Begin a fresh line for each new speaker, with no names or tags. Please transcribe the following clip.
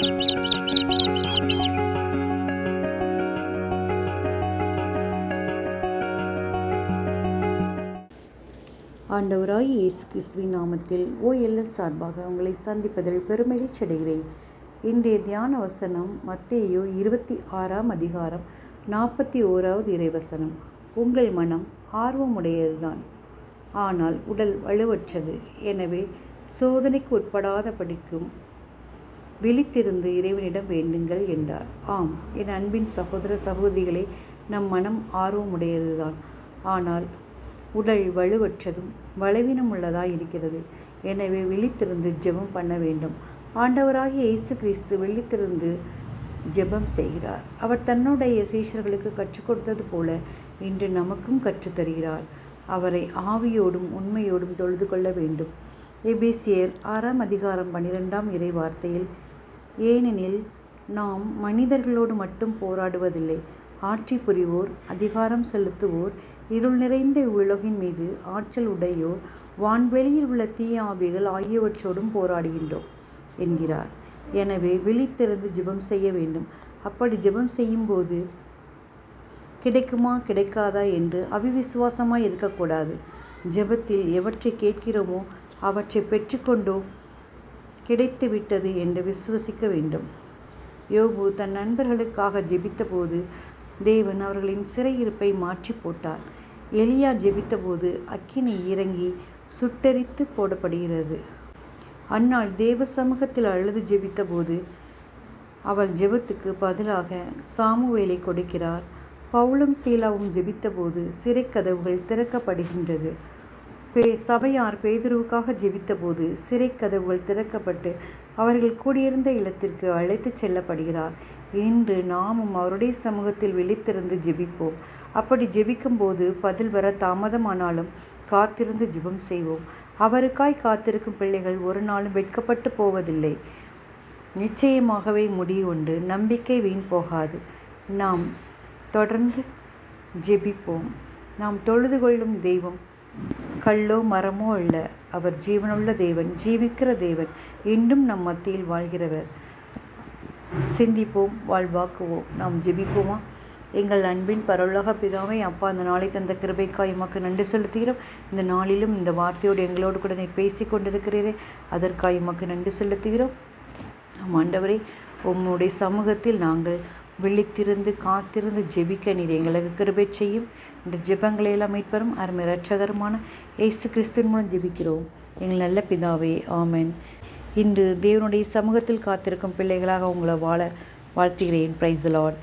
ஆண்டவராய் இயேசு கிறிஸ்துவின் நாமத்தில் OLS சார்பாக உங்களை சந்திப்பதில் பெருமகிழ்ச்சி அடைகிறேன். இன்றைய தியான வசனம் மத்தேயு 26ஆம் அதிகாரம் 41வது இறைவசனம். உங்கள் மனம் ஆர்வமுடையதுதான், ஆனால் உடல் வலுவற்றது. எனவே சோதனைக்கு உட்படாத படிக்கும் விழித்திருந்து இறைவனிடம் வேண்டுங்கள் என்றார். ஆம், என் அன்பின் சகோதர சகோதரிகளே, நம் மனம் ஆர்வமுடையதுதான், ஆனால் உடல் வலுவற்றதும் பலவீனமுள்ளதாய் இருக்கிறது. எனவே விழித்திருந்து ஜெபம் பண்ண வேண்டும். ஆண்டவராகிய இயேசு கிறிஸ்து விழித்திருந்து ஜெபம் செய்கிறார். அவர் தன்னுடைய சீஷர்களுக்கு கற்றுக் கொடுத்தது போல இன்று நமக்கும் கற்றுத்தருகிறார். அவரை ஆவியோடும் உண்மையோடும் தொழுது கொள்ள வேண்டும். எபேசியர் 6ஆம் அதிகாரம் 12ஆம் இறை வார்த்தையில், ஏனெனில் நாம் மனிதர்களோடு மட்டும் போராடுவதில்லை, ஆட்சி புரிவோர், அதிகாரம் செலுத்துவோர், இருள் நிறைந்த உலகின் மீது ஆற்றல் உடையோர், வான்வெளியில் உள்ள தீய ஆவிகள் ஆகியவற்றோடும் போராடுகின்றோம் என்கிறார். எனவே விழித்திருந்து ஜெபம் செய்ய வேண்டும். அப்படி ஜெபம் செய்யும்போது கிடைக்குமா கிடைக்காதா என்று அவிவிசுவாசமாய் இருக்கக்கூடாது. ஜெபத்தில் எவற்றை கேட்கிறோமோ அவற்றை பெற்றுக்கொண்டோம், கிடைத்து விட்டது என்று விசுவசிக்க வேண்டும். யோபு தன் நண்பர்களுக்காக ஜெபித்த போது தேவன் அவர்களின் சிறையிருப்பை மாற்றி போட்டார். எலியா ஜெபித்த போது அக்கினி இறங்கி சுட்டெரித்து போடப்படுகிறது. அன்னாள் தேவ சமூகத்தில் அழுது ஜெபித்த போது அவள் ஜெபத்துக்கு பதிலாக சாமுவேலை கொடுக்கிறார். பவுலும் சீலாவும் ஜெபித்த போது சிறை கதவுகள் திறக்கப்படுகின்றது. சபையார் பேதுருவுக்காக ஜெபித்த போது சிறை கதவுகள் திறக்கப்பட்டு அவர்கள் கூடியிருந்த இல்லத்திற்கு அழைத்து செல்லப்படுகிறார். இன்று நாமும் அவருடைய சமூகத்தில் விழித்திருந்து ஜெபிப்போம். அப்படி ஜெபிக்கும் போது பதில் வர தாமதமானாலும் காத்திருந்து ஜெபம் செய்வோம். அவருக்காய் காத்திருக்கும் பிள்ளைகள் ஒரு நாளும் வெட்கப்பட்டு போவதில்லை. நிச்சயமாகவே முடிவுண்டு. நம்பிக்கை வீண் போகாது. நாம் தொடர்ந்து ஜெபிப்போம். நாம் தொழுது கொள்ளும் தெய்வம் கல்லோ மரமோ அல்ல. அவர் ஜீவனுள்ள தேவன், ஜீவிக்கிற தேவன், இன்றும் நம் மத்தியில் வாழ்கிறவர். சிந்திப்போம், வாழ்வாக்குவோம். நாம் ஜெபிப்போமா? எங்கள் அன்பின் பரலோக பிதாவே, அப்பா, அந்த நாளை தந்த கிருபைக்காய் உமக்கு நன்றி செலுத்துகிறோம். இந்த நாளிலும் இந்த வார்த்தையோடு எங்களோடு கூட நீ பேசி கொண்டிருக்கிறீரே, அதற்காய் உமக்கு நன்றி செலுத்துகிறோம். ஆண்டவரே, உம்முடைய சமூகத்தில் நாங்கள் விழித்திருந்து காத்திருந்து ஜெபிக்க நீர் எங்களுக்கு கிருபை செய்யும். இந்த ஜெபங்களை எல்லாம் மீட்பரும் அருமை இரட்சகருமான இயேசு கிறிஸ்துவின் மூலம் ஜெபிக்கிறோம் எங்கள் நல்ல பிதாவே, ஆமென். இன்று தேவனுடைய சமூகத்தில் காத்திருக்கும் பிள்ளைகளாக உங்களை வாழ வாழ்த்துகிறேன். Praise the Lord.